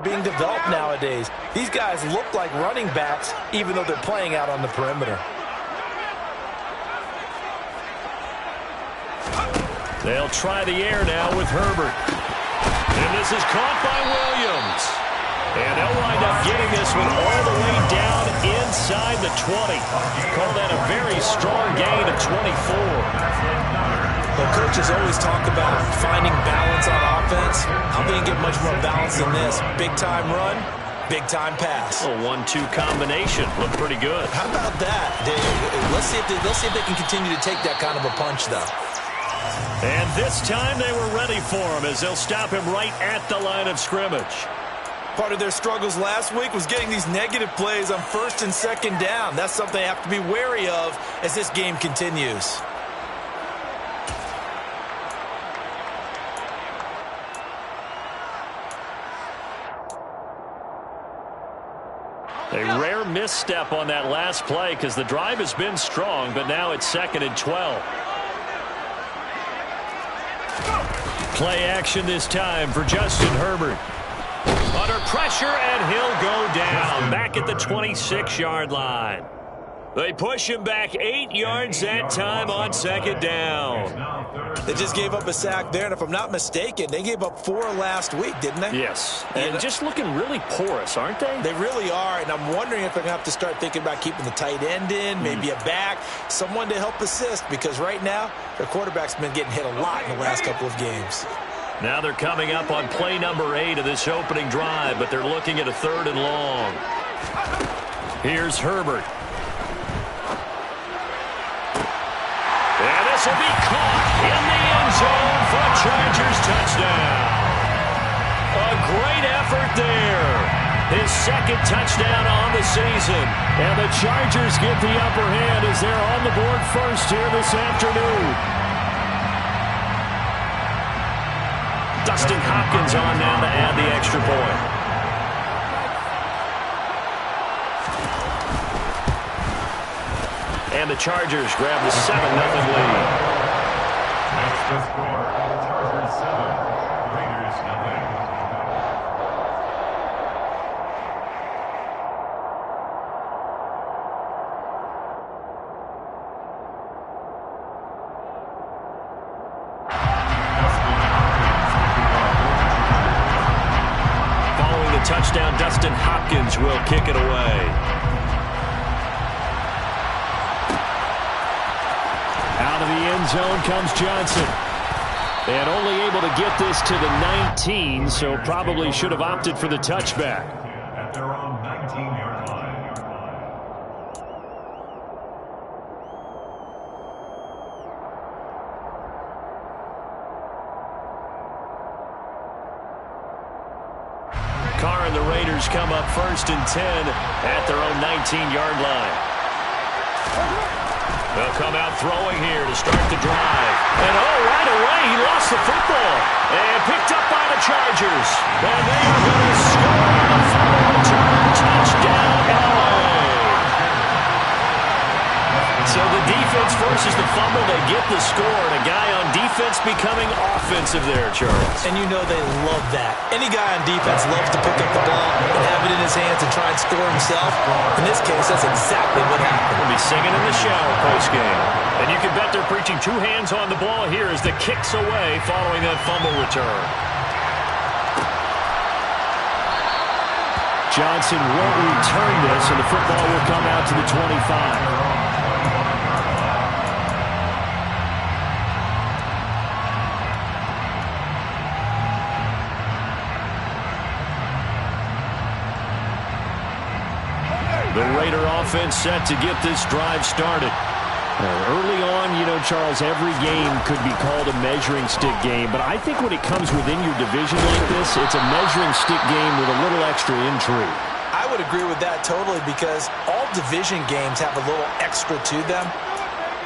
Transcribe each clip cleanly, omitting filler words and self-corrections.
being developed nowadays. These guys look like running backs even though they're playing out on the perimeter. They'll try the air now with Herbert. And this is caught by Williams. And they'll wind up getting this one all the way down inside the 20. Call that a very strong gain of 24. Well, coaches always talk about finding balance on offense. How can you get much more balance than this? Big-time run, big-time pass. A 1-2 combination. Looked pretty good. How about that? Let's see if they can continue to take that kind of a punch, though. And this time they were ready for him as they'll stop him right at the line of scrimmage. Part of their struggles last week was getting these negative plays on first and second down. That's something they have to be wary of as this game continues. A rare misstep on that last play because the drive has been strong, but now it's 2nd and 12. Play action this time for Justin Herbert. Under pressure, and he'll go down back at the 26-yard line. They push him back 8 yards that time on 2nd down. They just gave up a sack there, and if I'm not mistaken, they gave up 4 last week, didn't they? Yes, and just looking really porous, aren't they? They really are, and I'm wondering if they're going to have to start thinking about keeping the tight end in, maybe a back, someone to help assist, because right now, their quarterback's been getting hit a lot in the last couple of games. Now they're coming up on play number 8 of this opening drive, but they're looking at a 3rd and long. Here's Herbert. And this will be caught in the end zone for a Chargers touchdown. A great effort there. His 2nd touchdown on the season. And the Chargers get the upper hand as they're on the board first here this afternoon. Dustin Hopkins on now to add the extra point. And the Chargers grab the 7-0 lead. That's the score. Chargers 7, Raiders 0. Following the touchdown, Dustin Hopkins will kick it away. Out of the end zone comes Johnson. And only able to get this to the 19, so probably should have opted for the touchback. At their own 19-yard line. Carr and the Raiders come up 1st and 10 at their own 19-yard line. They'll come out throwing here to start the drive. And right away he lost the football. And picked up by the Chargers. And they are going to score on the fumble return. Touchdown, LA. So the defense forces the fumble. They get the score. And a guy on defense becoming offensive there, Charles. And you know they love that. Any guy on defense loves to pick up the ball and have it in his hands and try and score himself. In this case, that's exactly what happened. We'll be singing in the shower post-game. And you can bet they're preaching 2 hands on the ball here as the kick's away following that fumble return. Johnson won't return this, and the football will come out to the 25. The Raider offense set to get this drive started. Early on, you know, Charles, every game could be called a measuring stick game, but I think when it comes within your division like this, it's a measuring stick game with a little extra intrigue. I would agree with that totally because all division games have a little extra to them.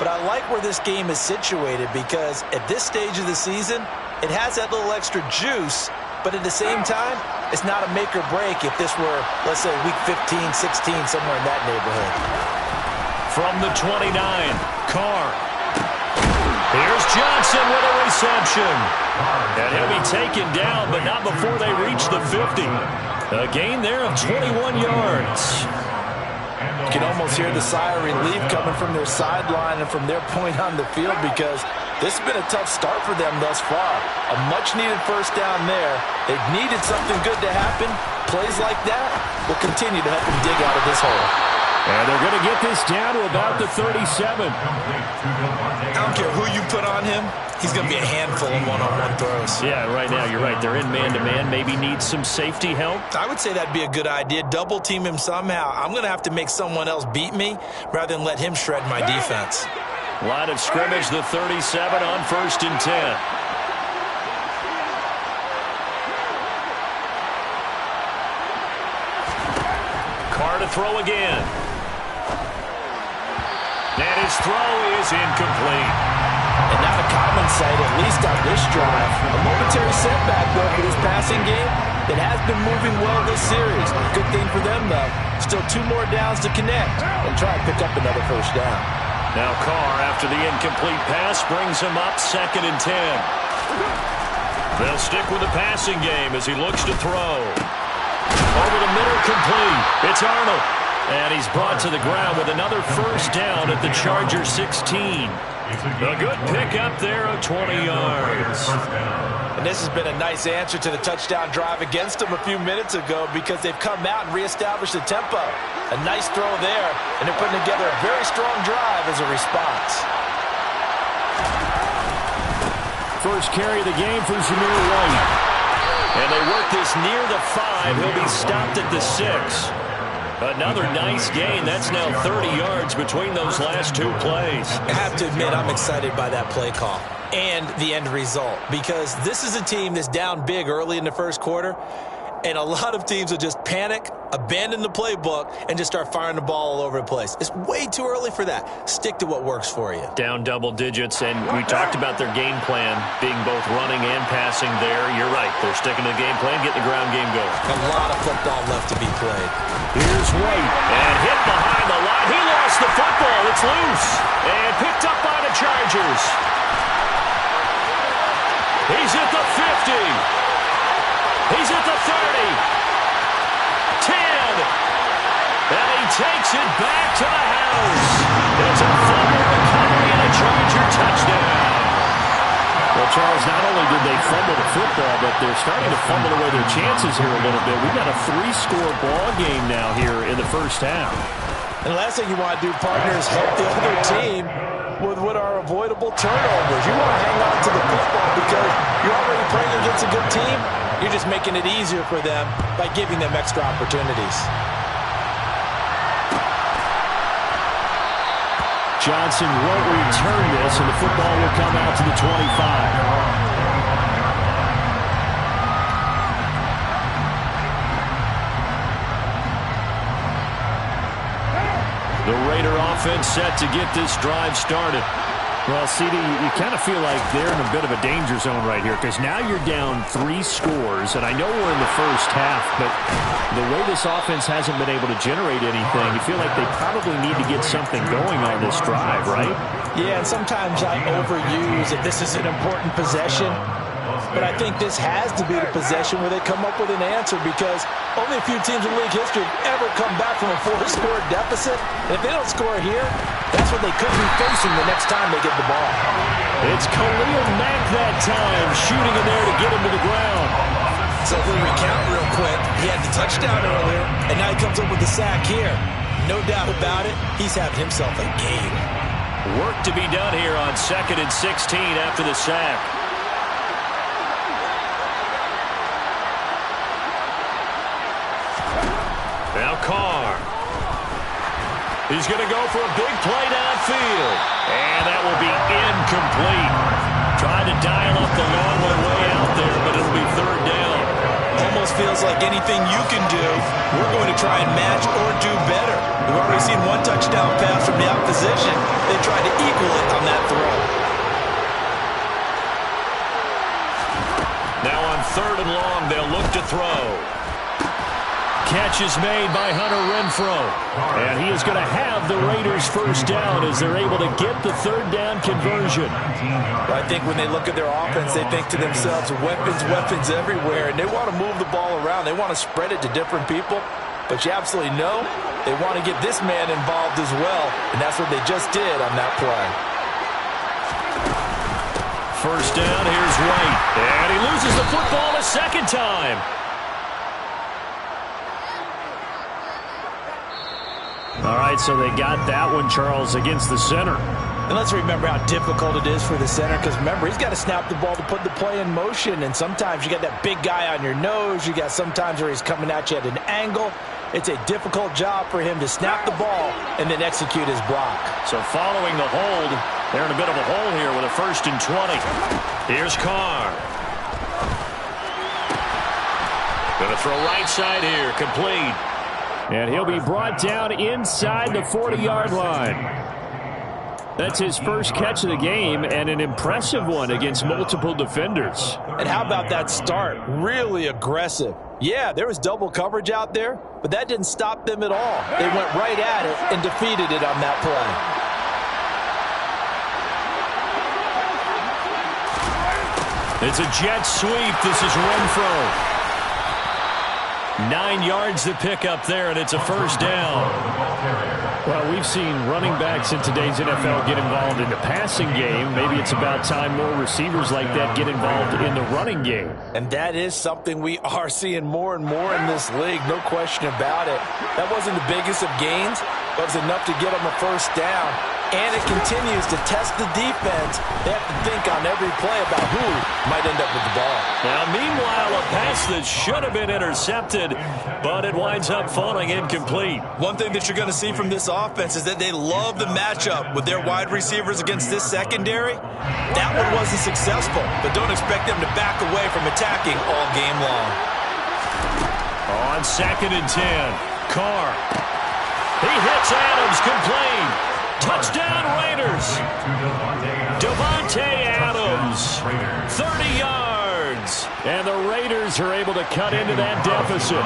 But I like where this game is situated because at this stage of the season, it has that little extra juice, but at the same time, it's not a make or break if this were, let's say, week 15, 16, somewhere in that neighborhood. From the 29, Carr. Here's Johnson with a reception. And he'll be taken down, but not before they reach the 50. A gain there of 21 yards. You can almost hear the sigh of relief coming from their sideline and from their point on the field, because this has been a tough start for them thus far. A much-needed first down there. They've needed something good to happen. Plays like that will continue to help them dig out of this hole. And they're going to get this down to about the 37. I don't care who you put on him. He's going to be a handful of one-on-one throws. Yeah, right now, you're right. They're in man-to-man. Maybe needs some safety help. I would say that'd be a good idea. Double team him somehow. I'm going to have to make someone else beat me rather than let him shred my defense. Line of scrimmage, the 37 on 1st and 10. Carr to throw again. And his throw is incomplete. And not a common sight, at least on this drive. A momentary setback, though, for this passing game. It has been moving well this series. Good thing for them, though. Still 2 more downs to connect and try and pick up another first down. Now Carr, after the incomplete pass, brings him up 2nd and 10. They'll stick with the passing game as he looks to throw. Over the middle, complete. It's Arnold. And he's brought to the ground with another first down at the Chargers 16. A good pickup there of 20 yards. And this has been a nice answer to the touchdown drive against them a few minutes ago, because they've come out and reestablished the tempo. A nice throw there, and they're putting together a very strong drive as a response. First carry of the game for Zamir White. And they work this near the 5. He'll be stopped at the 6. Another nice gain. That's now 30 yards between those last 2 plays. I have to admit, I'm excited by that play call and the end result, because this is a team that's down big early in the first quarter, and a lot of teams will just panic, abandon the playbook, and just start firing the ball all over the place. It's way too early for that. Stick to what works for you. Down double digits, and we talked about their game plan being both running and passing there. You're right. They're sticking to the game plan, getting the ground game going. A lot of football left to be played. Here's White, and hit behind the line. He lost the football. It's loose, and picked up by the Chargers. He's at the 50. He's at the 30. 10. And he takes it back to the house. It's a fumble recovery and a Charger touchdown. Well, Charles, not only did they fumble the football, but they're starting to fumble away their chances here a little bit. We've got a 3-score ball game now here in the first half. And the last thing you want to do, partner, is help the other team with what are avoidable turnovers. You want to hang on to the football because you're already playing against a good team. You're just making it easier for them by giving them extra opportunities. Johnson won't return this, and the football will come out to the 25. The Raider offense set to get this drive started. Well, CD, you kind of feel like they're in a bit of a danger zone right here, because now you're down 3 scores, and I know we're in the first half, but the way this offense hasn't been able to generate anything, you feel like they probably need to get something going on this drive, right? Yeah, and sometimes I overuse if this is an important possession. But I think this has to be the possession where they come up with an answer, because only a few teams in league history have ever come back from a 4-score deficit. And if they don't score here, that's what they could be facing the next time they get the ball. It's Khalil Mack that time, shooting in there to get him to the ground. So if we recount real quick, he had the touchdown earlier, and now he comes up with the sack here. No doubt about it, he's having himself a game. Work to be done here on 2nd and 16 after the sack. Now Carr. He's going to go for a big play downfield. And that will be incomplete. Trying to dial up the long way out there, but it'll be 3rd down. Almost feels like anything you can do, we're going to try and match or do better. We've already seen 1 touchdown pass from the opposition. They tried to equal it on that throw. Now on 3rd and long, they'll look to throw. Catch is made by Hunter Renfrow. And he is going to have the Raiders first down as they're able to get the third down conversion. I think when they look at their offense, they think to themselves, weapons, weapons everywhere, and they want to move the ball around. They want to spread it to different people. But you absolutely know they want to get this man involved as well, and that's what they just did on that play. First down, here's White. And he loses the football a second time. All right, so they got that one, Charles, against the center. And let's remember how difficult it is for the center, because remember, he's got to snap the ball to put the play in motion, and sometimes you got that big guy on your nose. You got sometimes where he's coming at you at an angle. It's a difficult job for him to snap the ball and then execute his block. So following the hold, they're in a bit of a hole here with a 1st and 20. Here's Carr. Going to throw right side here, complete. And he'll be brought down inside the 40-yard line. That's his first catch of the game, and an impressive one against multiple defenders. And how about that start? Really aggressive. Yeah, there was double coverage out there, but that didn't stop them at all. They went right at it and defeated it on that play. It's a jet sweep. This is Renfrow. 9 yards to pick up there, and it's a first down. Well, we've seen running backs in today's NFL get involved in the passing game. Maybe it's about time more receivers like that get involved in the running game. And that is something we are seeing more and more in this league, no question about it. That wasn't the biggest of gains, but it was enough to get them a first down. And it continues to test the defense. They have to think on every play about who might end up with the ball. Now, meanwhile, a pass that should have been intercepted, but it winds up falling incomplete. One thing that you're going to see from this offense is that they love the matchup with their wide receivers against this secondary. That one wasn't successful, but don't expect them to back away from attacking all game long. On 2nd and 10, Carr. He hits Adams, complete. Touchdown, Raiders. Devontae Adams, 30 yards. And the Raiders are able to cut into that deficit.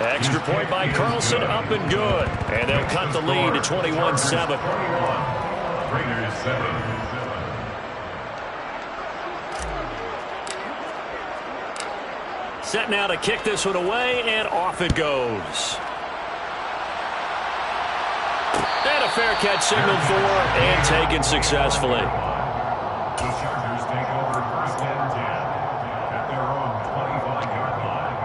Extra point by Carlson, up and good. And they'll cut the lead to 21-7. Raiders 7. Set now to kick this one away, and off it goes. And a fair catch signaled for and taken successfully. The Chargers take over 1st and 10 at their own 25-yard line.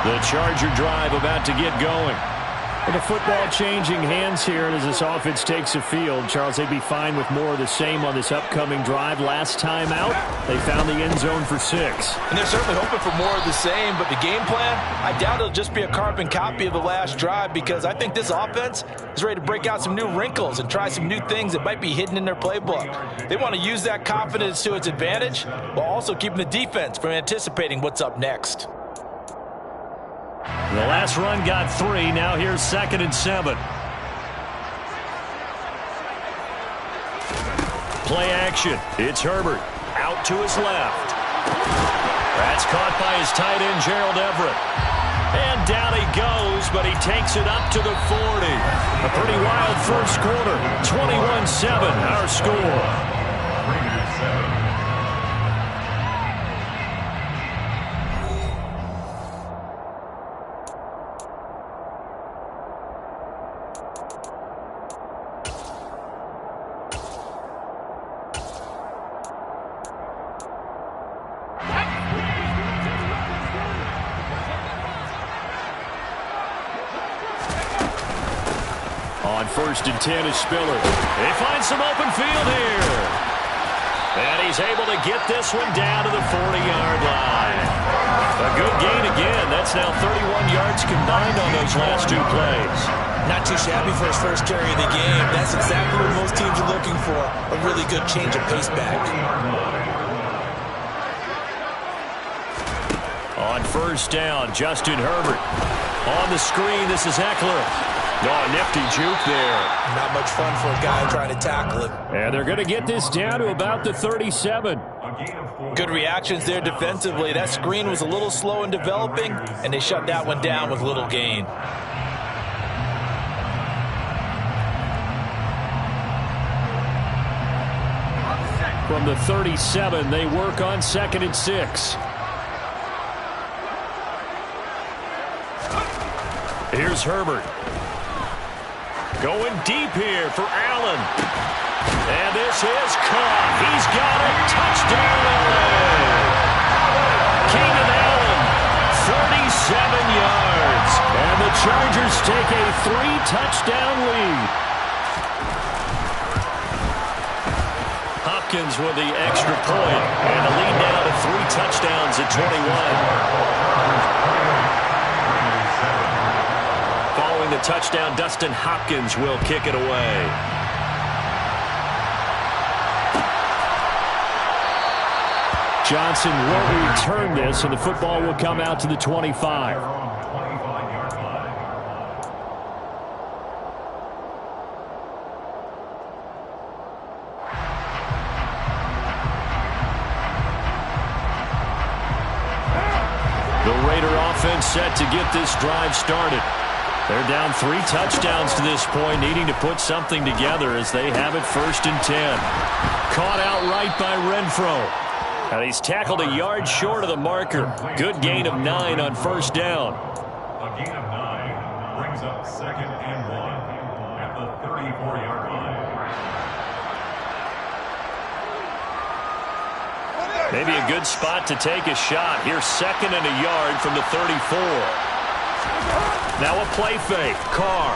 The Charger drive about to get going. And the football changing hands here as this offense takes the field. Charles, they'd be fine with more of the same on this upcoming drive. Last time out, they found the end zone for 6. And they're certainly hoping for more of the same, but the game plan, I doubt it'll just be a carbon copy of the last drive, because I think this offense is ready to break out some new wrinkles and try some new things that might be hidden in their playbook. They want to use that confidence to its advantage while also keeping the defense from anticipating what's up next. The last run got 3. Now here's 2nd and 7. Play action. It's Herbert. Out to his left. That's caught by his tight end, Gerald Everett. And down he goes, but he takes it up to the 40. A pretty wild first quarter. 21-7, our score. Raiders 7. On 1st and 10 is Spiller. He finds some open field here. And he's able to get this one down to the 40-yard line. A good gain again. That's now 31 yards combined on those last 2 plays. Not too shabby for his first carry of the game. That's exactly what most teams are looking for, a really good change of pace back. On first down, Justin Herbert. On the screen, this is Eckler. Oh, nifty juke there. Not much fun for a guy trying to tackle him. And they're going to get this down to about the 37. Good reactions there defensively. That screen was a little slow in developing, and they shut that one down with little gain. From the 37, they work on 2nd and 6. Here's Herbert. Going deep here for Allen. And this is caught. He's got it. Touchdown, LA. Keenan Allen, 37 yards. And the Chargers take a 3-touchdown lead. Hopkins with the extra point. And the lead now to 3 touchdowns at 21. Following the touchdown, Dustin Hopkins will kick it away. Johnson won't return this, and the football will come out to the 25. The Raider offense set to get this drive started. They're down 3 touchdowns to this point, needing to put something together as they have it 1st and 10. Caught outright by Renfro. And he's tackled a yard short of the marker. Good gain of 9 on 1st down. A gain of 9 brings up 2nd and 1 at the 34-yard line. Maybe a good spot to take a shot. Here's 2nd and a yard from the 34. Now a play fake. Carr.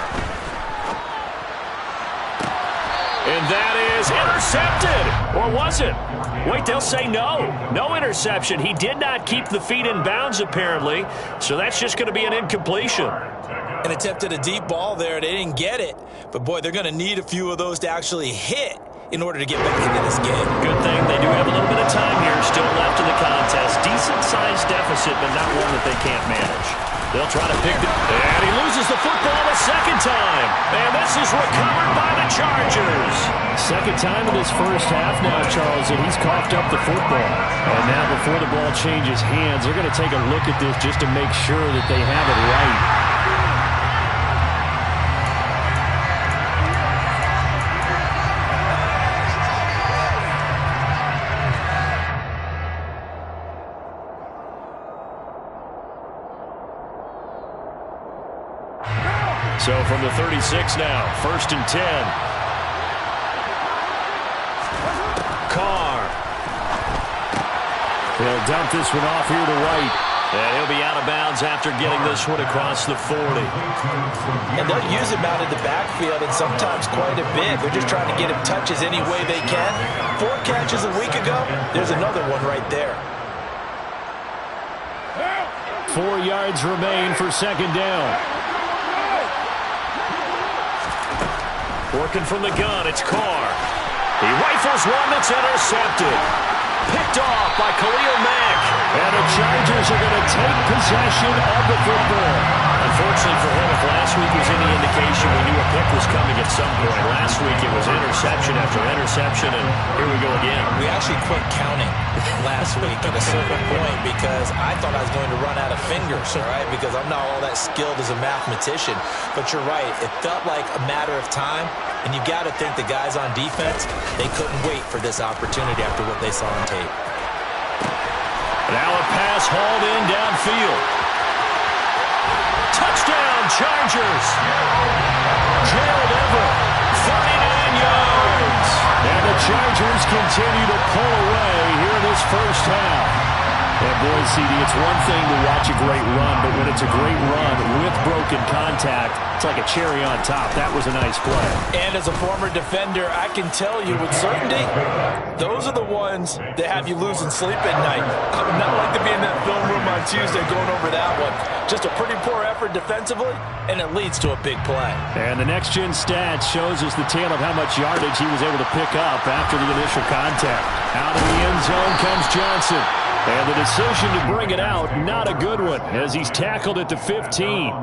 And that is intercepted. Or was it? Wait, they'll say no. No interception. He did not keep the feet in bounds, apparently. So that's just going to be an incompletion. And attempted a deep ball there. They didn't get it. But, boy, they're going to need a few of those to actually hit in order to get back into this game. Good thing they do have a little bit of time here still left in the contest. Decent-sized deficit, but not one that they can't manage. They'll try to pick it. And he loses the football a 2nd time. And this is recovered by the Chargers. 2nd time in this first half now, Charles, and he's coughed up the football. And now before the ball changes hands, they're going to take a look at this just to make sure that they have it right. So from the 36 now, 1st and 10. Carr. He'll dump this one off here to White. And he'll be out of bounds after getting this one across the 40. And they'll use him out in the backfield, and sometimes quite a bit. They're just trying to get him touches any way they can. 4 catches a week ago. There's another one right there. 4 yards remain for 2nd down. Working from the gun, it's Carr. He rifles one that's intercepted. Picked off by Khalil Mack. And the Chargers are going to take possession of the football. Unfortunately for him, if last week was any indication, we knew a pick was coming at some point. Last week it was interception after interception, and here we go again. We actually quit counting last week at a certain point because I thought I was going to run out of fingers, all right, because I'm not all that skilled as a mathematician. But you're right. It felt like a matter of time, and you got to think the guys on defense, they couldn't wait for this opportunity after what they saw on tape. Now a pass hauled in downfield. Touchdown, Chargers. Gerald Everett, 39 yards. And the Chargers continue to pull away here in this first half. And boy, CD, it's one thing to watch a great run, but when it's a great run with broken contact, it's like a cherry on top. That was a nice play. And as a former defender, I can tell you with certainty, those are the ones that have you losing sleep at night. I would not like to be in that film room on Tuesday going over that one. Just a pretty poor effort defensively, and it leads to a big play. And the next-gen stats shows us the tale of how much yardage he was able to pick up after the initial contact. Out of the end zone comes Johnson. And the decision to bring it out, not a good one, as he's tackled at the 15.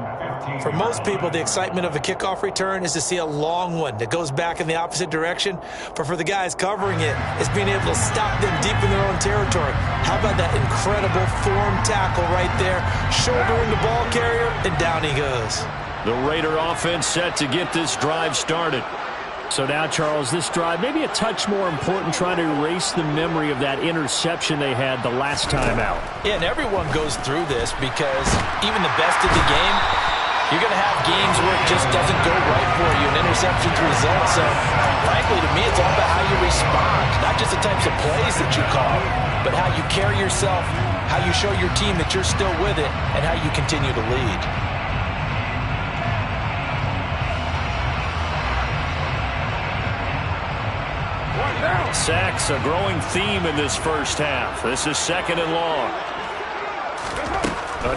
For most people, the excitement of a kickoff return is to see a long one that goes back in the opposite direction. But for the guys covering it, it's being able to stop them deep in their own territory. How about that incredible form tackle right there, shouldering the ball carrier, and down he goes. The Raider offense set to get this drive started. So now, Charles, this drive maybe a touch more important, trying to erase the memory of that interception they had the last time out. Yeah, and everyone goes through this because even the best in the game, you're going to have games where it just doesn't go right for you, an interception's result. So, frankly, to me, it's all about how you respond, not just the types of plays that you call, but how you carry yourself, how you show your team that you're still with it, and how you continue to lead. Sacks, a growing theme in this first half. This is second and long.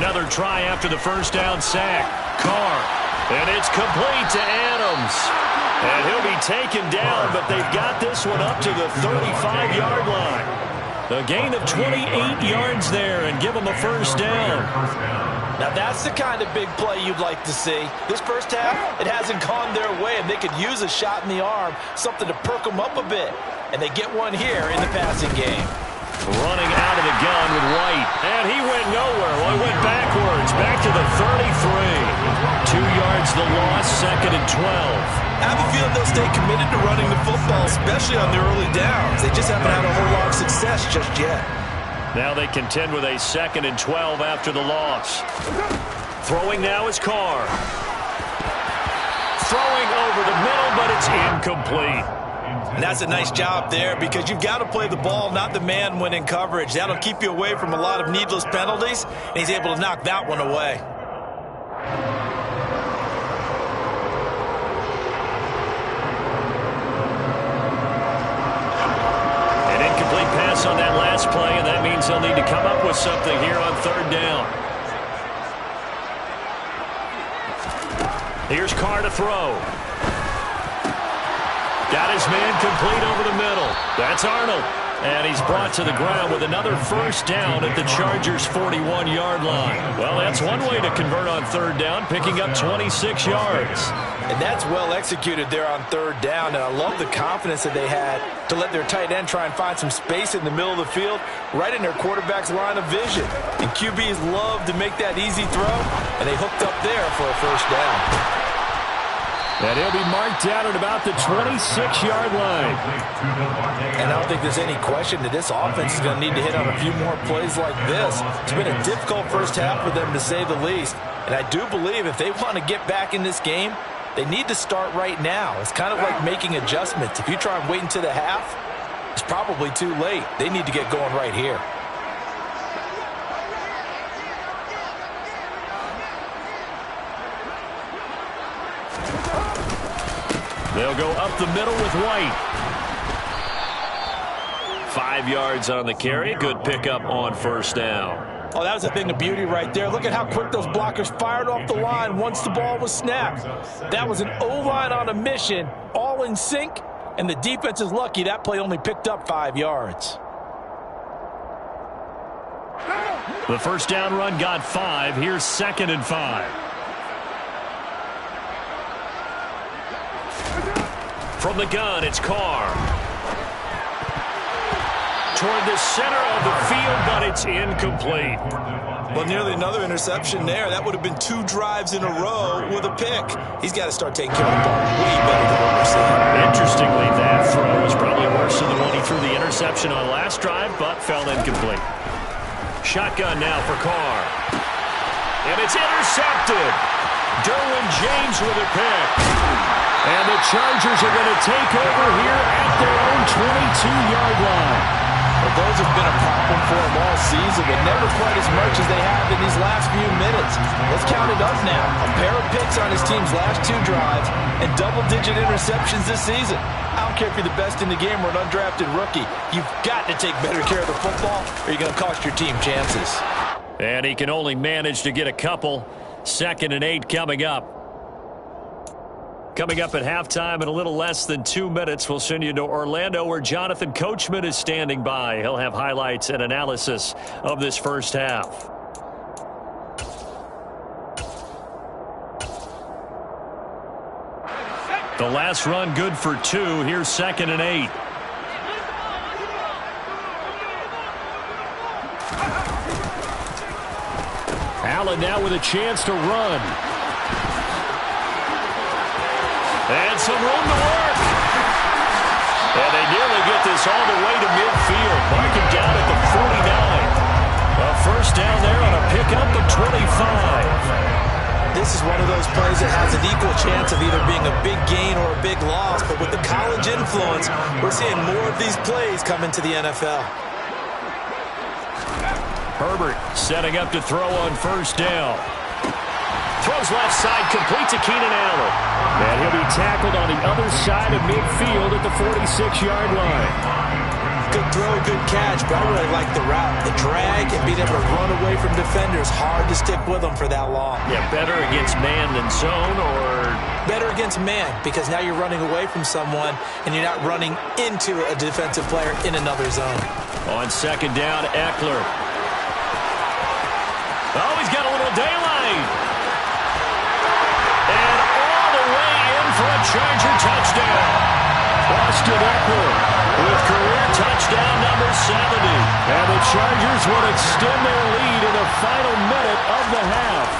Another try after the first down sack. Carr. And it's complete to Adams. And he'll be taken down, but they've got this one up to the 35-yard line. A gain of 28 yards there and give them a first down. Now that's the kind of big play you'd like to see. This first half, it hasn't gone their way, and they could use a shot in the arm, something to perk them up a bit. And they get one here in the passing game. Running out of the gun with White. And he went nowhere. Well, he went backwards. Back to the 33. 2 yards the loss, second and 12. I have a feeling they'll stay committed to running the football, especially on their early downs. They just haven't had a whole lot of success just yet. Now they contend with a second and 12 after the loss. Throwing now is Carr. Throwing over the middle, but it's incomplete. And that's a nice job there because you've got to play the ball, not the man when in coverage. That'll keep you away from a lot of needless penalties, and he's able to knock that one away. An incomplete pass on that last play, and that means they'll need to come up with something here on third down. Here's Carr to throw. Got his man complete over the middle. That's Arnold. And he's brought to the ground with another first down at the Chargers' 41-yard line. Well, that's one way to convert on third down, picking up 26 yards. And that's well executed there on third down. And I love the confidence that they had to let their tight end try and find some space in the middle of the field, right in their quarterback's line of vision. And QBs love to make that easy throw, and they hooked up there for a first down. And he'll be marked down at about the 26-yard line. And I don't think there's any question that this offense is going to need to hit on a few more plays like this. It's been a difficult first half for them, to say the least. And I do believe if they want to get back in this game, they need to start right now. It's kind of like making adjustments. If you try and wait until the half, it's probably too late. They need to get going right here. They'll go up the middle with White. 5 yards on the carry. Good pickup on first down. Oh, that was a thing of beauty right there. Look at how quick those blockers fired off the line once the ball was snapped. That was an O-line on a mission, all in sync, and the defense is lucky that play only picked up 5 yards. The first down run got 5. Here's second and 5. From the gun, it's Carr. Toward the center of the field, but it's incomplete. Well, nearly another interception there. That would have been 2 drives in a row with a pick. He's got to start taking care of the ball way better than what we're seeing. Interestingly, that throw was probably worse than the one he threw the interception on last drive, but fell incomplete. Shotgun now for Carr. And it's intercepted. Derwin James with a pick. And the Chargers are going to take over here at their own 22-yard line. Well, those have been a problem for them all season, but never quite as much as they have in these last few minutes. Let's count it up now. A pair of picks on his team's last 2 drives and double-digit interceptions this season. I don't care if you're the best in the game or an undrafted rookie. You've got to take better care of the football or you're going to cost your team chances. And he can only manage to get a couple. Second and 8 coming up. Coming up at halftime in a little less than 2 minutes, we'll send you to Orlando where Jonathan Coachman is standing by. He'll have highlights and analysis of this first half. The last run good for 2. Here's 2nd and 8. Allen now with a chance to run. And some room to work. And they nearly get this all the way to midfield. Mark it down at the 49. A first down there on a pickup of 25. This is one of those plays that has an equal chance of either being a big gain or a big loss. But with the college influence, we're seeing more of these plays come into the NFL. Herbert setting up to throw on first down. Throws left side, complete to Keenan Allen. And he'll be tackled on the other side of midfield at the 46-yard line. Good throw, good catch, but I really like the route. The drag and being able to run away from defenders, hard to stick with them for that long. Yeah, better against man than zone, or? Better against man, because now you're running away from someone and you're not running into a defensive player in another zone. On second down, Eckler. Oh, he's got a little daylight. And all the way in for a Charger touchdown. Austin Eckler with career touchdown number 70. And the Chargers will extend their lead in the final minute of the half.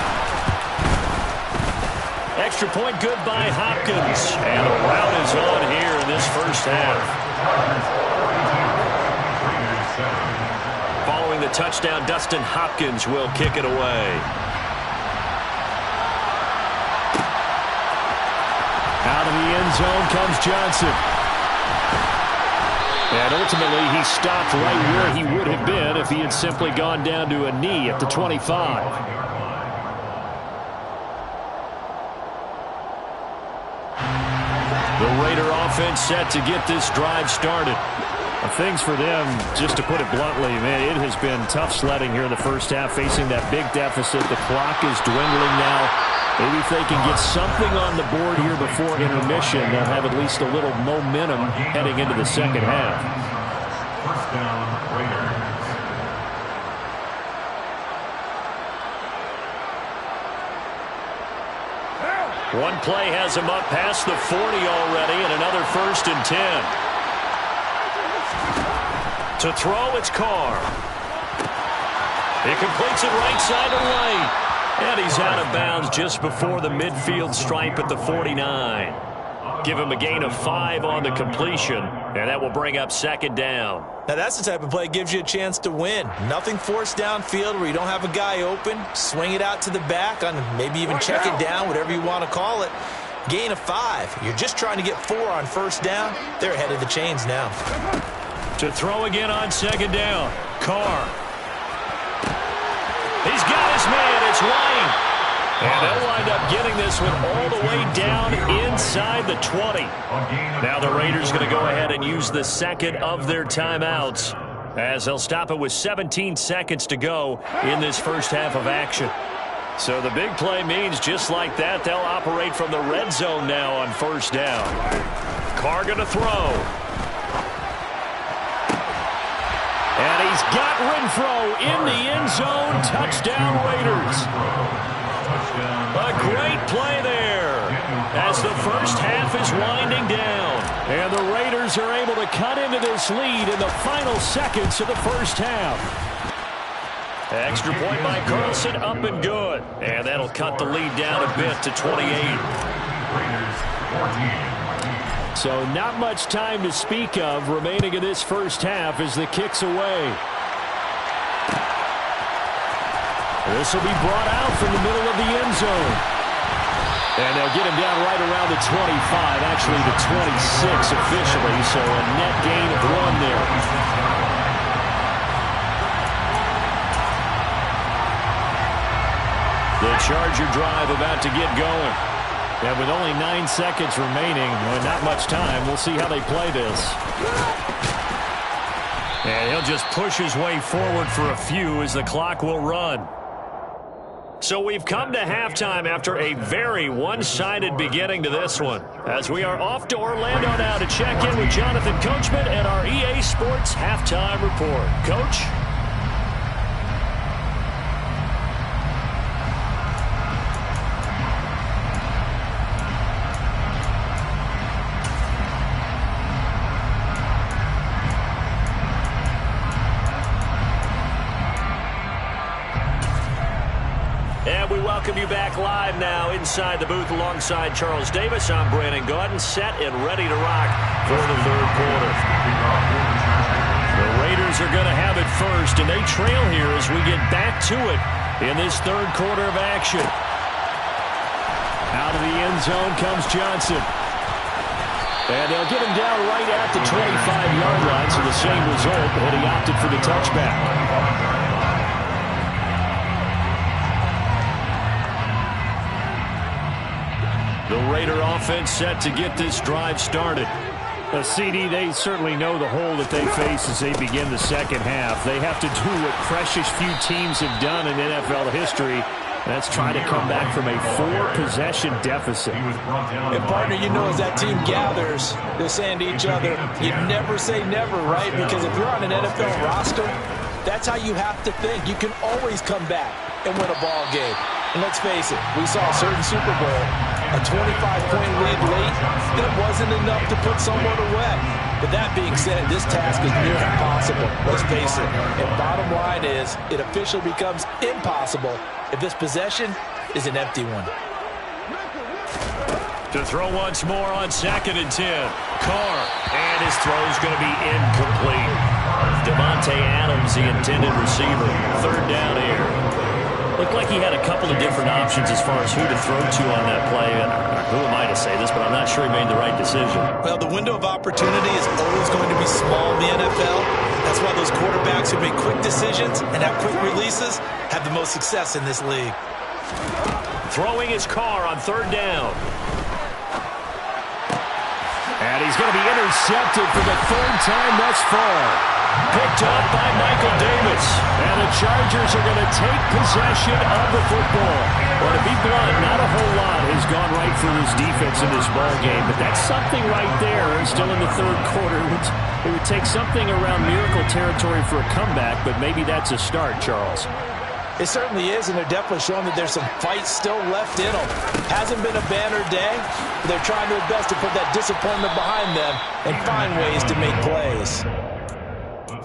Extra point good by Hopkins. And a rout is on here in this first half. Following the touchdown, Dustin Hopkins will kick it away. Out of the end zone comes Johnson. And ultimately, he stopped right where he would have been if he had simply gone down to a knee at the 25. The Raider offense set to get this drive started. Things for them, just to put it bluntly, man, it has been tough sledding here in the first half, facing that big deficit. The clock is dwindling now. Maybe if they can get something on the board here before intermission, they'll have at least a little momentum heading into the second half. First down, Raiders. One play has him up past the 40 already, and another 1st and 10. To throw, it's Carr. He completes it right side to right. And he's out of bounds just before the midfield stripe at the 49. Give him a gain of 5 on the completion, and that will bring up 2nd down. Now that's the type of play that gives you a chance to win. Nothing forced downfield where you don't have a guy open. Swing it out to the back, on maybe even check it down, whatever you want to call it. Gain of 5. You're just trying to get 4 on first down. They're ahead of the chains now. To throw again on 2nd down. Carr. He's got his man. It's Lane. And they'll wind up getting this one all the way down inside the 20. Now the Raiders going to go ahead and use the second of their timeouts, as they'll stop it with 17 seconds to go in this first half of action. So the big play means just like that, they'll operate from the red zone now on first down. Carr going to throw. And he's got Renfro in the end zone. Touchdown, Raiders. A great play there as the first half is winding down. And the Raiders are able to cut into this lead in the final seconds of the first half. Extra point by Carlson, up and good. And that'll cut the lead down a bit to 28. Raiders 14. So not much time to speak of remaining in this first half as the kick's away. This will be brought out from the middle of the end zone. And they'll get him down right around the 25, actually the 26 officially, so a net gain of 1 there. The Charger drive about to get going. And with only 9 seconds remaining, well, not much time. We'll see how they play this. And he'll just push his way forward for a few as the clock will run. So we've come to halftime after a very one-sided beginning to this one. As we are off to Orlando now to check in with Jonathan Coachman and our EA Sports Halftime Report. Coach? And we welcome you back live now inside the booth alongside Charles Davis. I'm Brandon Gaudin, set and ready to rock for the third quarter. The Raiders are going to have it first, and they trail here as we get back to it in this third quarter of action. Out of the end zone comes Johnson. And they'll get him down right at the 25-yard line, so the same result, but he opted for the touchback. The Raider offense set to get this drive started. CD, they certainly know the hole that they face as they begin the second half. They have to do what precious few teams have done in NFL history. That's try to come back from a 4-possession deficit. And partner, you know, as that team gathers, they're saying to each other, you never say never, right? Because if you're on an NFL roster, that's how you have to think. You can always come back and win a ball game. And let's face it, we saw a certain Super Bowl, a 25-point lead late, that wasn't enough to put someone away. But that being said, this task is near impossible. Let's face it. And bottom line is, it officially becomes impossible if this possession is an empty one. To throw once more on 2nd and 10. Carr, and his throw's going to be incomplete. Devontae Adams, the intended receiver. Third down here. Looked like he had a couple of different options as far as who to throw to on that play. And who am I to say this, but I'm not sure he made the right decision. Well, the window of opportunity is always going to be small in the NFL. That's why those quarterbacks who make quick decisions and have quick releases have the most success in this league. Throwing his Carr on 3rd down. And he's going to be intercepted for the 3rd time thus far. Picked up by Michael Davis. And the Chargers are going to take possession of the football. Well, to be blunt, not a whole lot has gone right for this defense in this ball game, but that's something right there. Still in the third quarter. It would take something around miracle territory for a comeback, but maybe that's a start, Charles. It certainly is, and they're definitely showing that there's some fight still left in them. Hasn't been a banner day, but they're trying their best to put that disappointment behind them and find ways to make plays.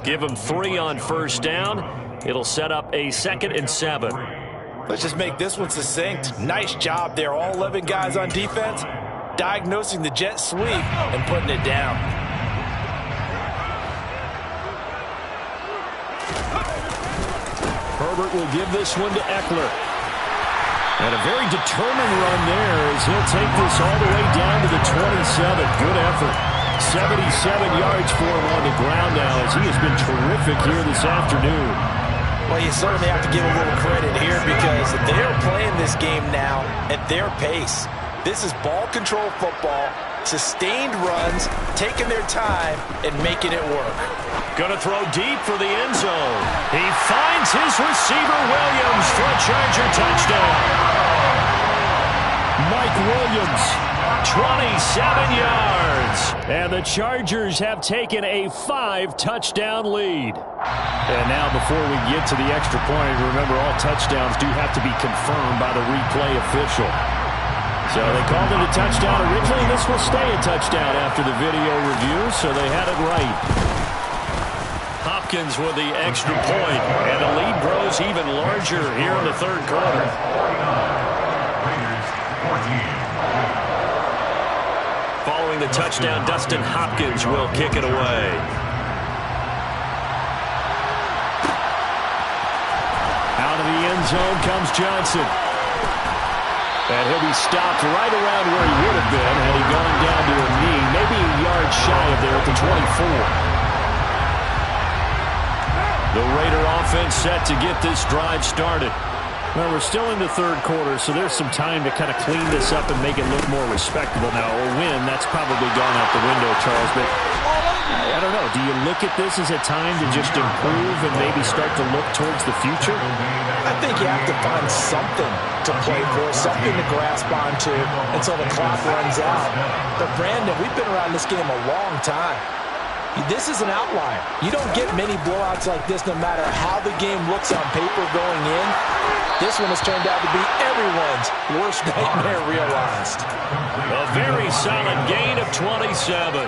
Give them 3 on 1st down. It'll set up a 2nd and 7. Let's just make this one succinct. Nice job there, all 11 guys on defense, diagnosing the jet sweep and putting it down. Herbert will give this one to Eckler. And a very determined run there as he'll take this all the way down to the 27. Good effort. 77 yards for him on the ground now as he has been terrific here this afternoon. Well, you certainly have to give a little credit here because they're playing this game now at their pace. This is ball control football, sustained runs, taking their time, and making it work. Going to throw deep for the end zone. He finds his receiver, Williams, for a Charger touchdown. Mike Williams, 27 yards. And the Chargers have taken a 5-touchdown lead. And now before we get to the extra point, remember all touchdowns do have to be confirmed by the replay official. So they called it a touchdown originally. This will stay a touchdown after the video review, so they had it right. Hopkins with the extra point, and the lead grows even larger here in the third quarter. Following the touchdown, Dustin Hopkins will kick it away. Out of the end zone comes Johnson. And he'll be stopped right around where he would have been had he gone down to a knee, maybe a yard shy of there at the 24. The Raider offense set to get this drive started. Well, we're still in the third quarter, so there's some time to kind of clean this up and make it look more respectable. Now, a win, that's probably gone out the window, Charles, but I don't know. Do you look at this as a time to just improve and maybe start to look towards the future? I think you have to find something to play for, something to grasp onto until the clock runs out. But, Brandon, we've been around this game a long time. This is an outlier. You don't get many blowouts like this no matter how the game looks on paper going in. This one has turned out to be everyone's worst nightmare realized. A very solid gain of 27.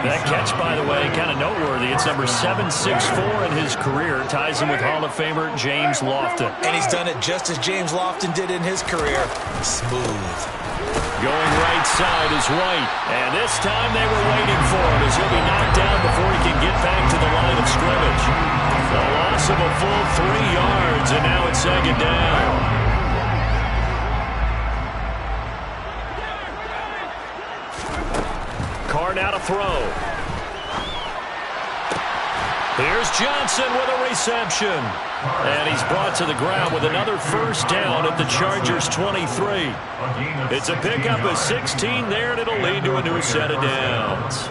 That catch, by the way, kind of noteworthy. It's number 764 in his career. Ties him with Hall of Famer James Lofton. And he's done it just as James Lofton did in his career. Smooth. Going right side is White. And this time they were waiting for him as he'll be knocked down before he can get back to the line of scrimmage. A loss of a full 3 yards, and now it's second down. Carr now to throw. Here's Johnson with a reception. And he's brought to the ground with another first down at the Chargers' 23. It's a pickup of 16 there, and it'll lead to a new set of downs.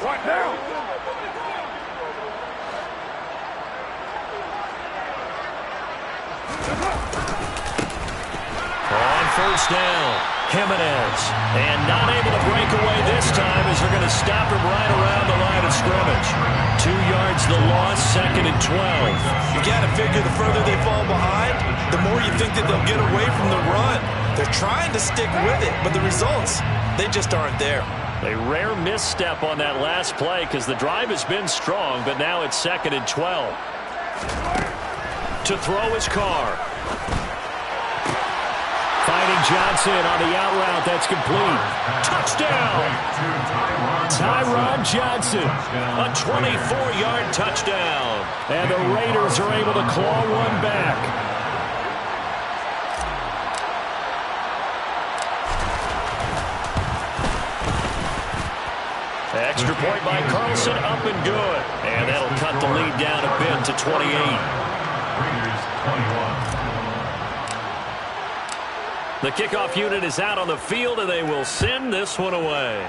What now? On first down, Jimenez. And not able to break away this time as they're going to stop him right around the line of scrimmage. 2 yards the loss, second and 12. You got to figure the further they fall behind, the more you think that they'll get away from the run. They're trying to stick with it, but the results, they just aren't there. A rare misstep on that last play because the drive has been strong, but now it's second and 12. To throw his Carr. Finding Johnson on the out route. That's complete. Touchdown! Tyron Johnson. A 24-yard touchdown. And the Raiders are able to claw one back. Extra point by Carlson, up and good. And that'll cut the lead down a bit to 28. Raiders 21. The kickoff unit is out on the field, and they will send this one away.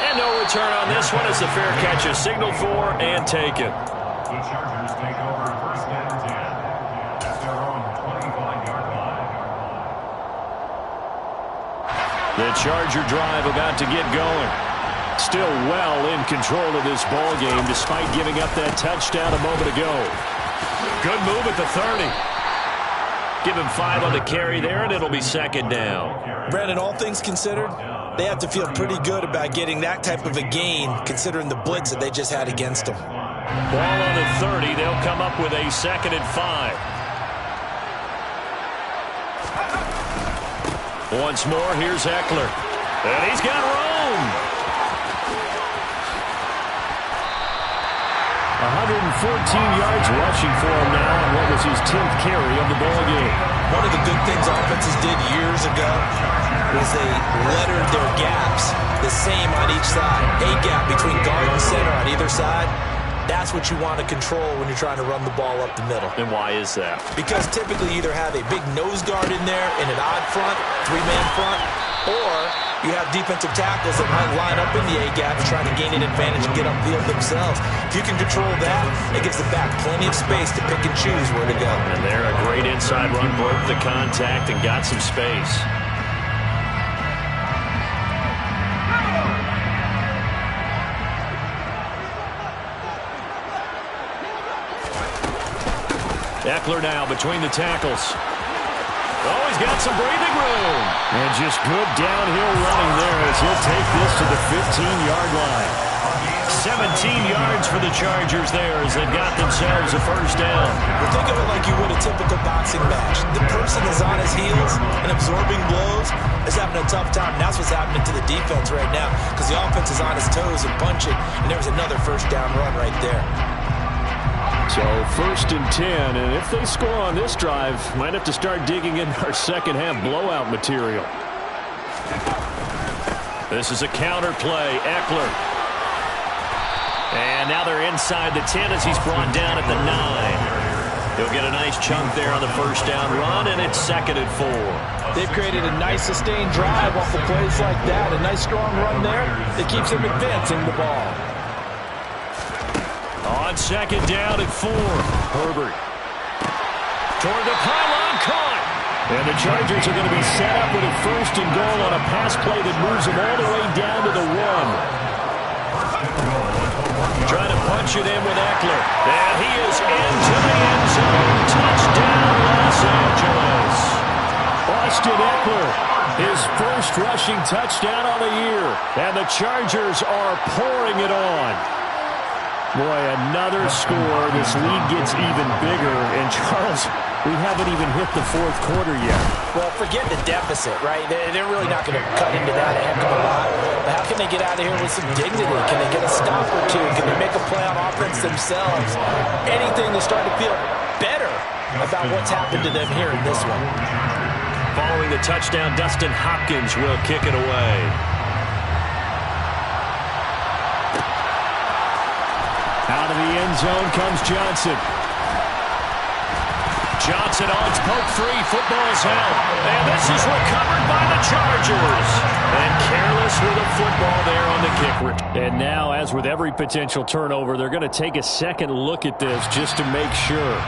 And no return on this one as the fair catch is signaled for and taken. The Chargers take over first and 10 at their own 25-yard line. The Charger drive about to get going. Still well in control of this ball game despite giving up that touchdown a moment ago. Good move at the 30. Give him 5 on the carry there, and it'll be second down. Brandon, all things considered, they have to feel pretty good about getting that type of a gain considering the blitz that they just had against them. Ball on the 30. They'll come up with a second and 5. Once more, here's Eckler. And he's got room. 114 yards rushing for him now on what was his 10th carry of the ball game. One of the good things offenses did years ago was they lettered their gaps the same on each side. A gap between guard and center on either side. That's what you want to control when you're trying to run the ball up the middle. And why is that? Because typically you either have a big nose guard in there in an odd front, 3-man front, or you have defensive tackles that might line up in the A-gap trying to gain an advantage and get upfield themselves. If you can control that, it gives the back plenty of space to pick and choose where to go. And there, a great inside run, broke the contact and got some space. Eckler now between the tackles. Oh, he's got some breathing room. And just good downhill running there as he'll take this to the 15-yard line. 17 yards for the Chargers there as they've got themselves a first down. Well, think of it like you would a typical boxing match. The person is on his heels and absorbing blows is having a tough time. And that's what's happening to the defense right now because the offense is on his toes and punching, and there's another first down run right there. So first and 10, and if they score on this drive, might have to start digging in our second half blowout material. This is a counter play, Eckler. And now they're inside the 10 as he's brought down at the 9. He'll get a nice chunk there on the first down run, and it's second and 4. They've created a nice sustained drive off of plays like that. A nice strong run there that keeps him advancing the ball. On second down at 4. Herbert. Toward the pylon, caught. And the Chargers are going to be set up with a 1st and goal on a pass play that moves them all the way down to the 1. Trying to punch it in with Eckler. And he is into the end zone. Touchdown, Los Angeles. Austin Eckler, his first rushing touchdown on the year. And the Chargers are pouring it on. Boy, another score. This lead gets even bigger. And Charles, we haven't even hit the 4th quarter yet. Well, forget the deficit, right? They're really not going to cut into that a heck of a lot. But how can they get out of here with some dignity? Can they get a stop or two? Can they make a play on offense themselves? Anything to start to feel better about what's happened to them here in this one. Following the touchdown, Dustin Hopkins will kick it away. Out of the end zone comes Johnson. Johnson on its poke free. Football is held. And this is recovered by the Chargers. And careless with a football there on the kick. And now, as with every potential turnover, they're going to take a second look at this just to make sure.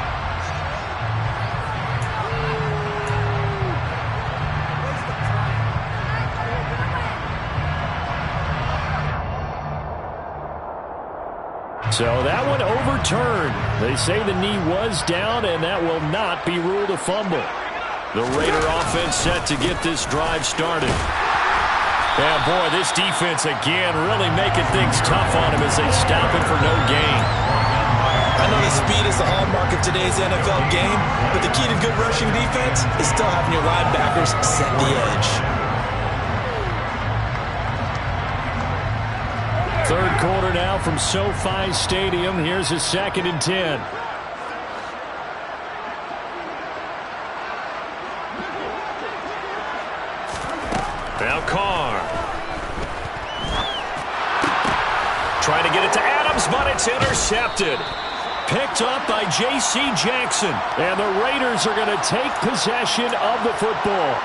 So that one overturned. They say the knee was down, and that will not be ruled a fumble. The Raider offense set to get this drive started. Yeah, boy, this defense again really making things tough on him as they stop it for no gain. I know the speed is the hallmark of today's NFL game, but the key to good rushing defense is still having your linebackers set the edge. 3rd quarter now from SoFi Stadium. Here's a 2nd and 10. Now Carr. Trying to get it to Adams, but it's intercepted. Picked up by J.C. Jackson. And the Raiders are going to take possession of the football.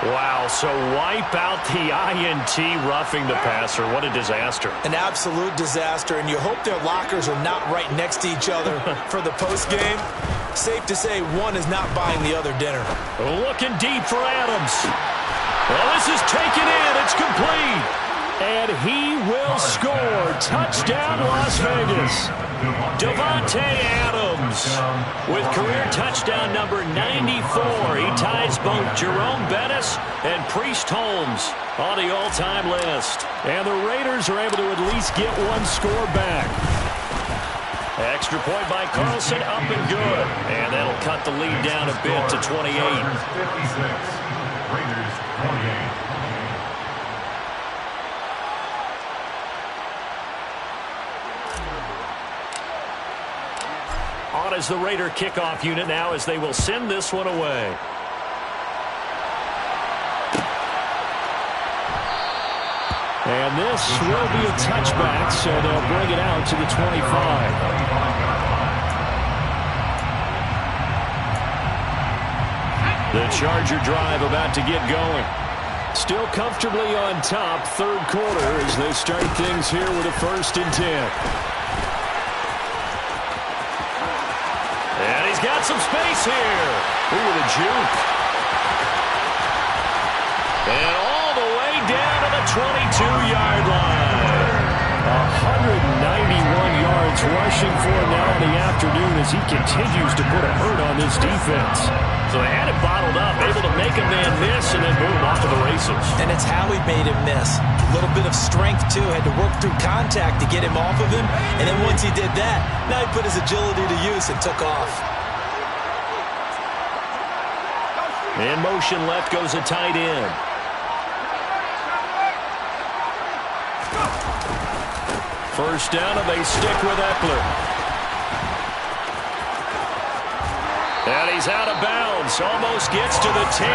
Wow, so wipe out the INT roughing the passer. What a disaster. An absolute disaster, and you hope their lockers are not right next to each other for the postgame. Safe to say one is not buying the other dinner. Looking deep for Adams. Well, this is taken in. It's complete. And he will score. Touchdown, Las Vegas. Davante Adams with career touchdown number 94. He ties both Jerome Bettis and Priest Holmes on the all-time list. And the Raiders are able to at least get one score back. Extra point by Carlson, up and good. And that'll cut the lead down a bit to 28. Raiders 28. On as the Raider kickoff unit now as they will send this one away. And this will be a touchback, so they'll bring it out to the 25. The Charger drive about to get going. Still comfortably on top, 3rd quarter as they start things here with a 1st and 10. And he's got some space here. Ooh, with a juke. And all the way down to the 22-yard line. 191 yards rushing for him now in the afternoon as he continues to put a hurt on this defense. So they had it bottled up, able to make a man miss and then boom, off to the races. And it's how he made him miss. A little bit of strength, too. Had to work through contact to get him off of him. And then once he did that, now he put his agility to use and took off. In motion left goes a tight end. First down, and they stick with Eckler. And he's out of bounds. Almost gets to the 10.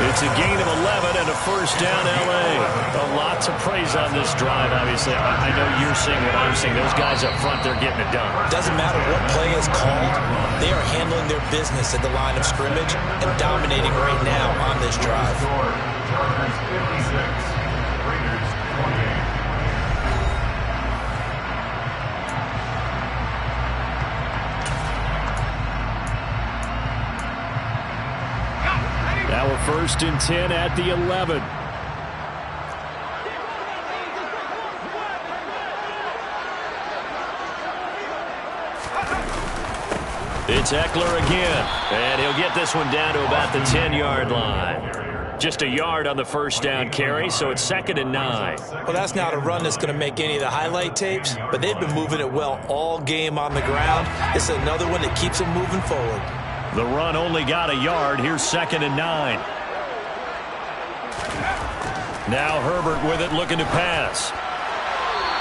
It's a gain of 11 and a first down, L.A. A lot to praise on this drive, obviously. I know you're seeing what I'm seeing. Those guys up front, they're getting it done. Doesn't matter what play is called. They are handling their business at the line of scrimmage and dominating right now on this drive. Chargers 56, Raiders 28. first and 10 at the 11. It's Eckler again, and he'll get this one down to about the 10-yard line. Just a yard on the first down carry, so it's 2nd and 9. Well, that's not a run that's going to make any of the highlight tapes, but they've been moving it well all game on the ground. It's another one that keeps them moving forward. The run only got a yard. Here's 2nd and 9. Now Herbert with it, looking to pass.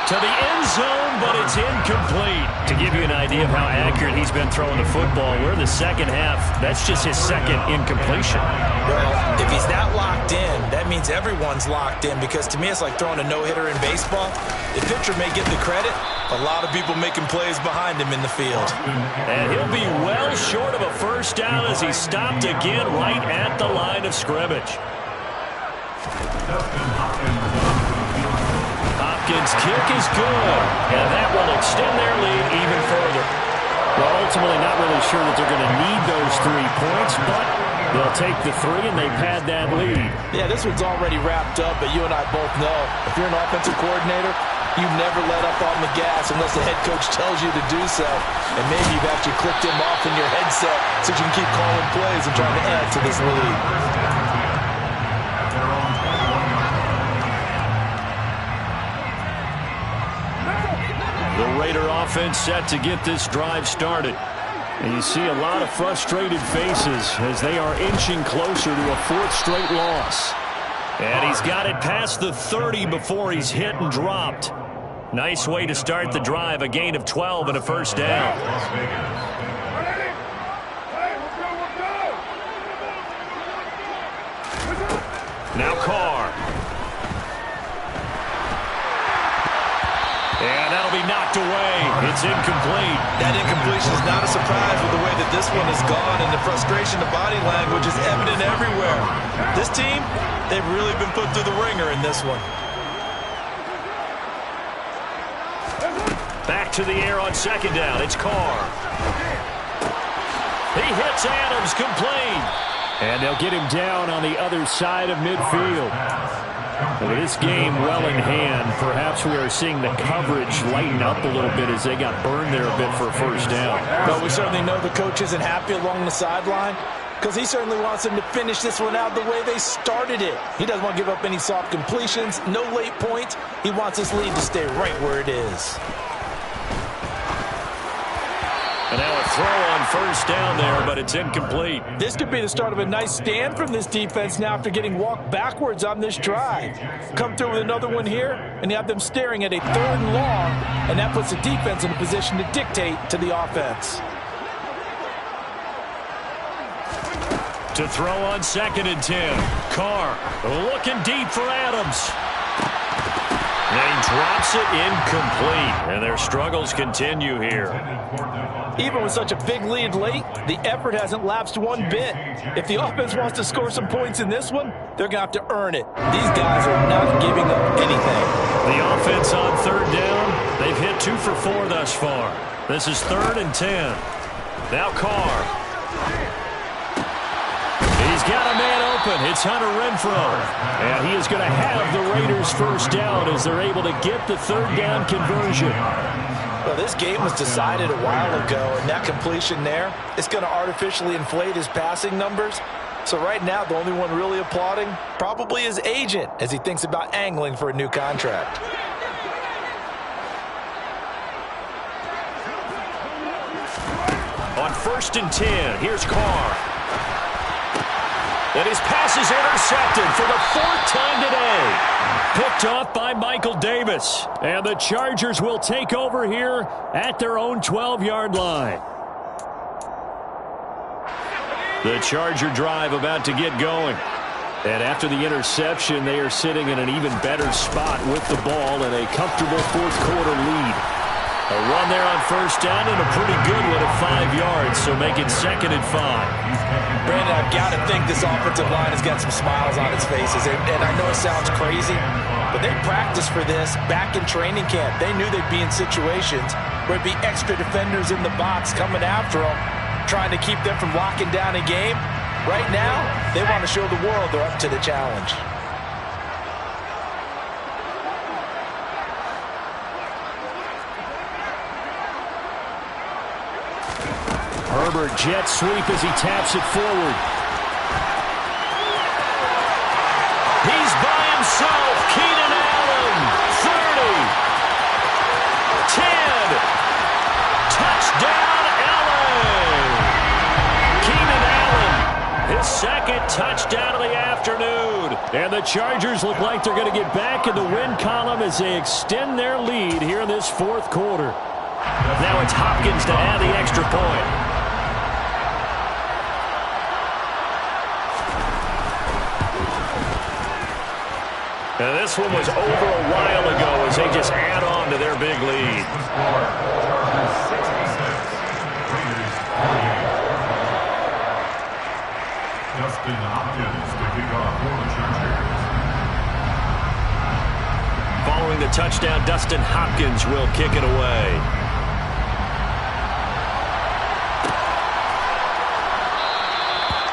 To the end zone, but it's incomplete. To give you an idea of how accurate he's been throwing the football, we're in the second half. That's just his second incompletion. Well, if he's that locked in, that means everyone's locked in, because to me it's like throwing a no-hitter in baseball. The pitcher may get the credit, a lot of people making plays behind him in the field. And he'll be well short of a first down as he's stopped again right at the line of scrimmage. Hopkins' kick is good, and that will extend their lead even further. Well, ultimately not really sure that they're going to need those 3 points, but they'll take the 3 and they pad that lead. Yeah, this one's already wrapped up, but you and I both know if you're an offensive coordinator, you never let up on the gas unless the head coach tells you to do so. And maybe you've actually clicked him off in your headset so you can keep calling plays and trying to add to this lead. The Raider offense set to get this drive started. And you see a lot of frustrated faces as they are inching closer to a 4th straight loss. And he's got it past the 30 before he's hit and dropped. Nice way to start the drive, a gain of 12 and a first down. Now Carr. And that'll be knocked away. It's incomplete. That incompletion is not a surprise with the way that this one has gone, and the frustration, the body language is evident everywhere. This team, they've really been put through the ringer in this one. Back to the air on 2nd down. It's Carr. He hits Adams, complete. And they'll get him down on the other side of midfield. With this game well in hand, perhaps we are seeing the coverage lighten up a little bit as they got burned there a bit for a first down. But we certainly know the coach isn't happy along the sideline, because he certainly wants them to finish this one out the way they started it. He doesn't want to give up any soft completions, no late points. He wants this lead to stay right where it is. And now a throw on first down there, but it's incomplete. This could be the start of a nice stand from this defense now after getting walked backwards on this drive. Come through with another one here, and you have them staring at a 3rd and long, and that puts the defense in a position to dictate to the offense. To throw on 2nd and 10. Carr looking deep for Adams. And he drops it incomplete, and their struggles continue here. Even with such a big lead late, the effort hasn't lapsed one bit. If the offense wants to score some points in this one, they're going to have to earn it. These guys are not giving up anything. The offense on 3rd down, they've hit 2 for 4 thus far. This is 3rd and 10. Now Carr. He's got a man open. It's Hunter Renfrow. And he is going to have the Raiders first down as they're able to get the 3rd down conversion. Well, this game was decided a while ago, and that completion there is going to artificially inflate his passing numbers. So right now, the only one really applauding probably his agent as he thinks about angling for a new contract. On 1st and 10, here's Carr. And his pass is intercepted for the 4th time today. Picked off by Michael Davis. And the Chargers will take over here at their own 12-yard line. The Charger drive about to get going. And after the interception, they are sitting in an even better spot with the ball and a comfortable 4th quarter lead. A run there on 1st down and a pretty good one at 5 yards, so make it 2nd and 5. Brandon, I've got to think this offensive line has got some smiles on its faces. And I know it sounds crazy, but they practiced for this back in training camp. They knew they'd be in situations where it'd be extra defenders in the box coming after them, trying to keep them from locking down a game. Right now, they want to show the world they're up to the challenge. Herbert jet sweep as he taps it forward. He's by himself. Keenan Allen, 30, 10, touchdown LA. Keenan Allen, his second touchdown of the afternoon. And the Chargers look like they're going to get back in the win column as they extend their lead here in this fourth quarter. Now it's Hopkins to add the extra point. And this one was over a while ago as they just add on to their big lead. Dustin Hopkins to kick off for the Chargers. Following the touchdown, Dustin Hopkins will kick it away.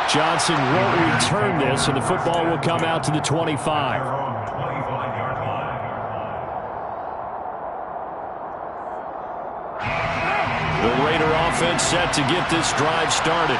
Johnson won't return this, and the football will come out to the 25. The Raider offense set to get this drive started.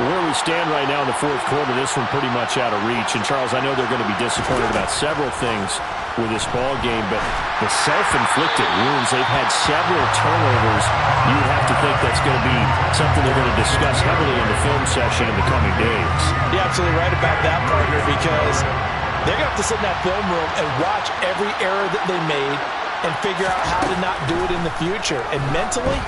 Where we stand right now in the fourth quarter, this one pretty much out of reach. And, Charles, I know they're going to be disappointed about several things with this ball game, but the self-inflicted wounds, they've had several turnovers. You would have to think that's going to be something they're going to discuss heavily in the film session in the coming days. You're absolutely right about that, partner, because they're going to have to sit in that film room and watch every error that they made and figure out how to not do it in the future. And mentally,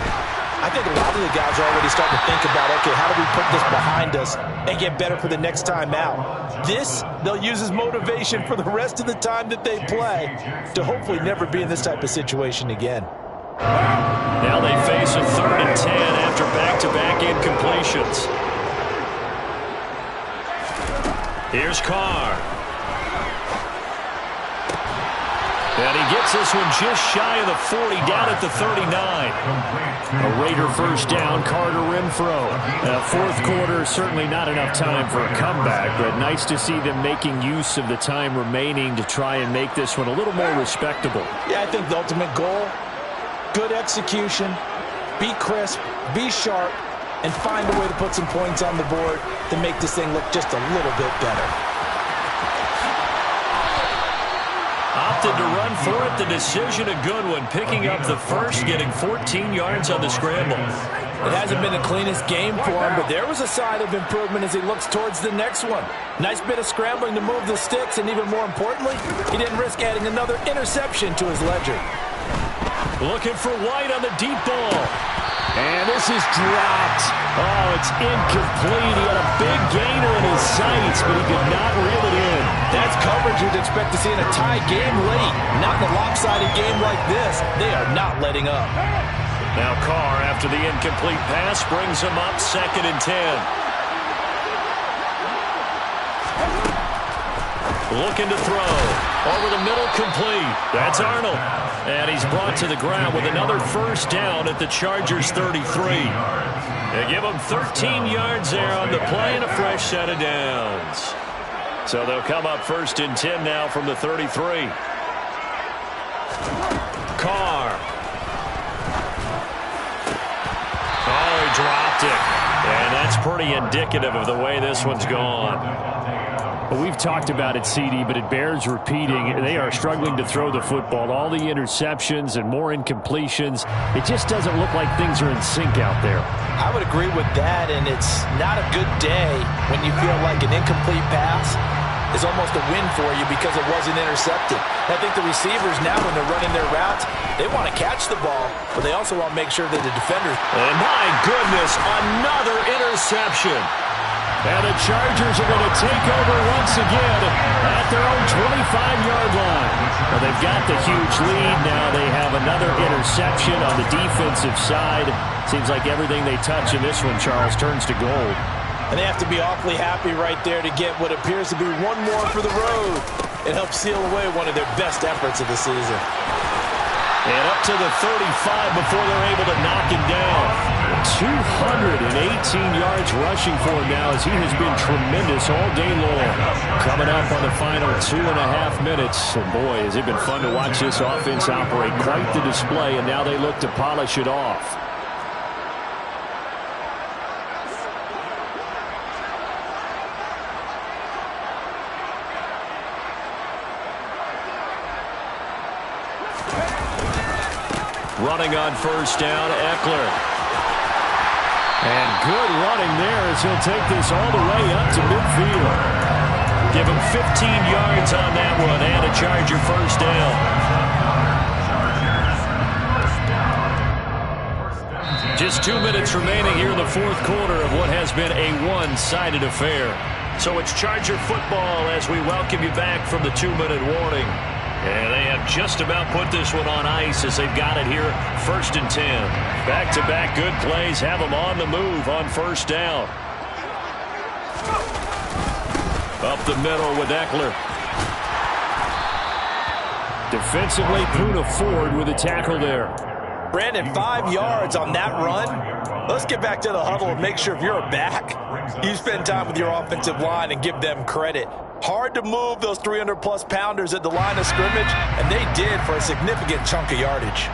I think a lot of the guys are already starting to think about, okay, how do we put this behind us and get better for the next time out? This, they'll use as motivation for the rest of the time that they play to hopefully never be in this type of situation again. Now they face a 3rd and 10 after back-to-back incompletions. Here's Carr. And he gets this one just shy of the 40, down at the 39. A Raider first down, Carter Renfro. Fourth quarter, certainly not enough time for a comeback, but nice to see them making use of the time remaining to try and make this one a little more respectable. Yeah, I think the ultimate goal, good execution, be crisp, be sharp, and find a way to put some points on the board to make this thing look just a little bit better. Opted to run for it. The decision a good one. Picking up the first, getting 14 yards on the scramble. It hasn't been the cleanest game for him, but there was a sign of improvement as he looks towards the next one. Nice bit of scrambling to move the sticks, and even more importantly, he didn't risk adding another interception to his ledger. Looking for White on the deep ball. And this is dropped. Oh, it's incomplete. He had a big gainer in his sights, but he could not reel it in. That's coverage you'd expect to see in a tie game late. Not in a lopsided game like this. They are not letting up. Now Carr, after the incomplete pass, brings him up 2nd and 10. Looking to throw. Over the middle, complete. That's Arnold. And he's brought to the ground with another first down at the Chargers' 33. They give him 13 yards there on the play and a fresh set of downs. So they'll come up 1st and 10 now from the 33. Carr. Oh, he dropped it. And that's pretty indicative of the way this one's gone. Well, we've talked about it, CD, but it bears repeating. They are struggling to throw the football. All the interceptions and more incompletions. It just doesn't look like things are in sync out there. I would agree with that, and it's not a good day when you feel like an incomplete pass is almost a win for you because it wasn't intercepted. I think the receivers now, when they're running their routes, they want to catch the ball, but they also want to make sure that the defenders... And my goodness, another interception. And the Chargers are going to take over once again at their own 25-yard line. Well, they've got the huge lead. Now they have another interception on the defensive side. Seems like everything they touch in this one, Charles, turns to gold. And they have to be awfully happy right there to get what appears to be one more for the road. It helps seal away one of their best efforts of the season. And up to the 35 before they're able to knock him down. 218 yards rushing for him now as he has been tremendous all day long. Coming up on the final 2.5 minutes. And boy, has it been fun to watch this offense operate. Quite the display, and now they look to polish it off. Running on first down, Eckler. And good running there as he'll take this all the way up to midfield. Give him 15 yards on that one and a Charger first down. Just 2 minutes remaining here in the fourth quarter of what has been a one-sided affair. So it's Charger football as we welcome you back from the 2-minute warning. And they have just about put this one on ice as they've got it here, 1st and 10. Back-to-back good plays have them on the move on first down. Up the middle with Eckler. Defensively, Puna Ford with a tackle there. Brandon, 5 yards on that run. Let's get back to the huddle and make sure if you're a back, you spend time with your offensive line and give them credit. Hard to move those 300-plus pounders at the line of scrimmage, and they did for a significant chunk of yardage.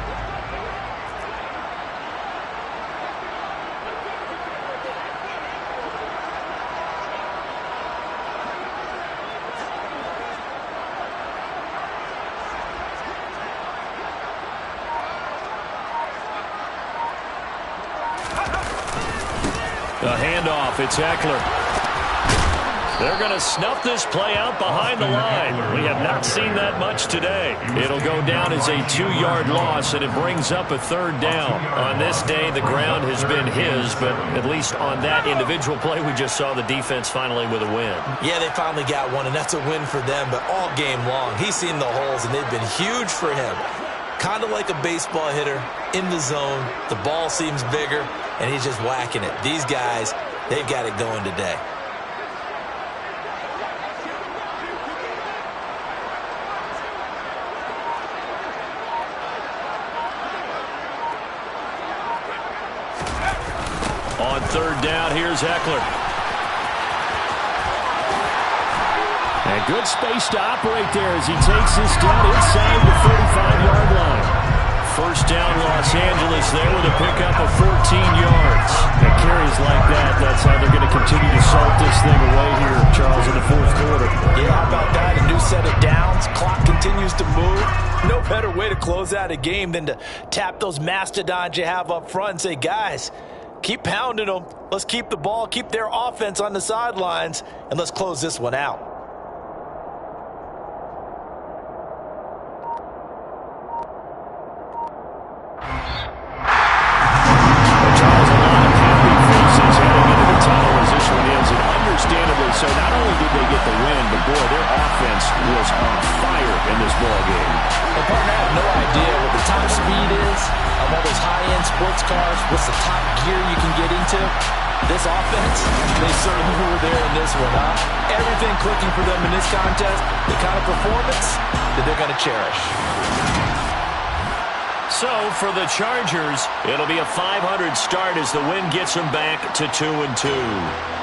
The handoff, it's Eckler. They're going to snuff this play out behind the line. We have not seen that much today. It'll go down as a 2-yard loss, and it brings up a 3rd down. On this day, the ground has been his, but at least on that individual play, we just saw the defense finally with a win. Yeah, they finally got one, and that's a win for them, but all game long, he's seen the holes, and they've been huge for him. Kind of like a baseball hitter in the zone. The ball seems bigger, and he's just whacking it. These guys, they've got it going today. On 3rd down, here's Eckler. And good space to operate there as he takes this down inside the 35-yard line. First down, Los Angeles there with a pickup of 14 yards. And carries like that, that's how they're going to continue to salt this thing away here, Charles, in the fourth quarter. Yeah, how about that? A new set of downs. Clock continues to move. No better way to close out a game than to tap those mastodons you have up front and say, guys, keep pounding them. Let's keep the ball, keep their offense on the sidelines, and let's close this one out. Understandably so. Not only did they get the win, but boy, their offense was on fire in this ball game. And partner, I have no idea what the top speed is of all those high-end sports cars. What's the top gear you can get into? This offense, they certainly were there in this one, huh? Everything clicking for them in this contest, the kind of performance that they're going to cherish. So for the Chargers, it'll be a 500 start as the win gets them back to 2-2.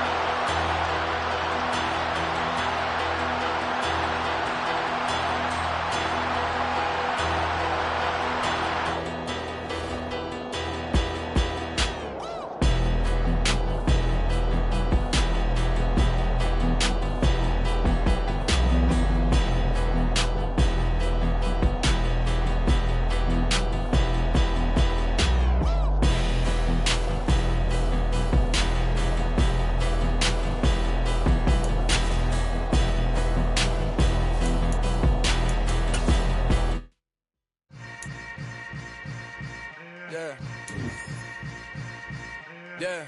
Yeah.